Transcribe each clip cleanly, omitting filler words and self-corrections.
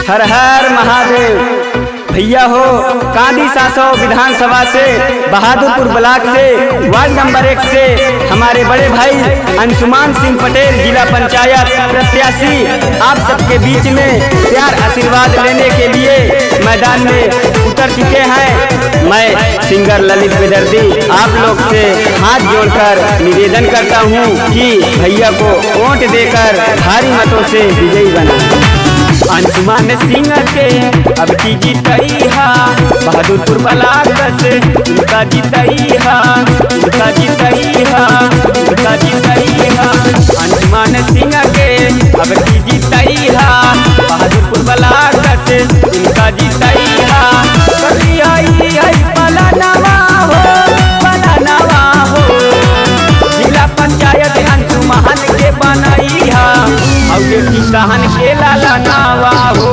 हर हर महादेव। भैया हो कांदी सासो विधानसभा से बहादुरपुर ब्लॉक से वार्ड नंबर 1 से हमारे बड़े भाई अंशुमान सिंह पटेल जिला पंचायत प्रत्याशी आप सबके बीच में प्यार आशीर्वाद लेने के लिए मैदान में उतर चुके हैं। मैं सिंगर ललित विदर्दी आप लोग से हाथ जोड़कर निवेदन करता हूं कि भैया को वोट देकर भारी मतों से विजयी बना। अंशुमान सिंह के अब की जीतैहा बहादुरपुर ब्लॉक से उनका जीतैहा उनका जीतैहा उनका जीतैहा। अंशुमान सिंह के अब की जीतैहा बहादुरपुर ब्लॉक से उनका जीतैहा। पलानवा हो जिला पंचायत अंशुमान के बनैहा और किसान के लाला नावा हो।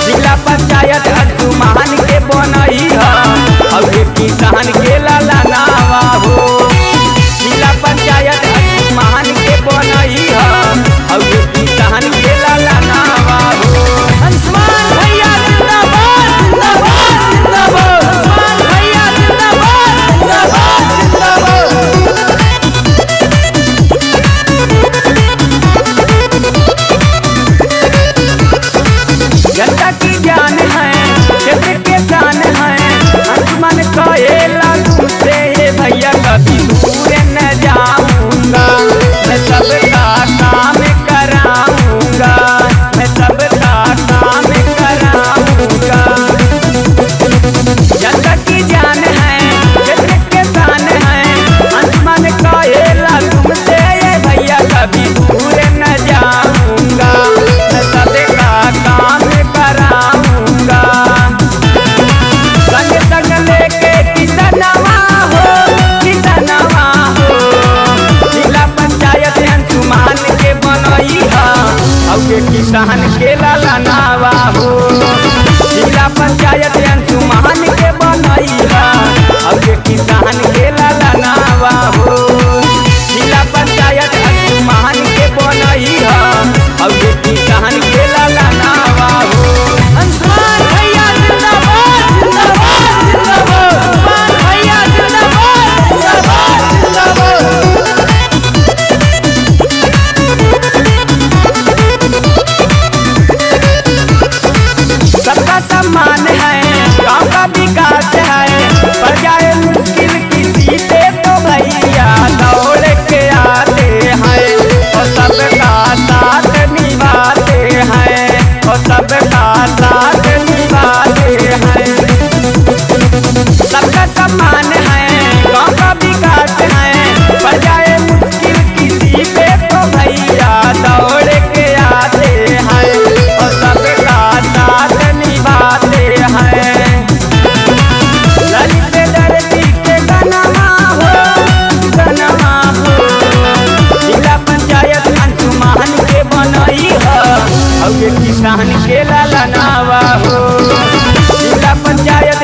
जिला पंचायत अंशुमान के बनैहा और किसान के लाला नावा हो। जिला पंचायत अंशुमान के बनैहा और किसान के लाला नावा हो। अंशुमान भैया जिंदाबाद जिंदाबाद जिंदाबाद। अंशुमान भैया जिंदाबाद जिंदाबाद जिंदाबाद। जनता की जान है क्षेत्र के शान है अंशुमान कहेला तुमसे ये भैया कभी दूर न जाऊंगा। मैं सबका काम कराऊंगा मैं सबका काम कराऊंगा। जनता की जान है क्षेत्र के शान है अंशुमान कहेला तुमसे ये भैया कभी दूर न जाऊंगा। मैं सबका काम कराऊंगा। संग संग लेके किसनवा हो जिला पंचायत अंशुमान के बनैहा और किसान के लाला नावा हो। जिला पंचायत अंशुमान के बनैहा और किसान के लाला नावा हो। जिला पंचायत अंशुमान के बनैहा और किसान के लाला नावा हो। अंशुमान भैया जिंदाबाद जिंदाबाद जिंदाबाद। अंशुमान भैया जिंदाबाद जिंदाबाद जिंदाबाद। सबका सम्मान है गांव का विकास है पर जाए मुश्किल किसी पे तो भैया दौड़ के आते हैं और सबका साथ निभाते हैं और सबका साथ निभाते हैं। सबका सम्मान है गांव का विकास है पर जाए मुश्किल किसी पे तो भैया दौड़ के आते हैं और सबका साथ निभाते हैं। ललित दर्दी के गनमा हो जिला पंचायत अंशुमान के बनैहा और किसान के लाला नावा हो। जिला पंचायत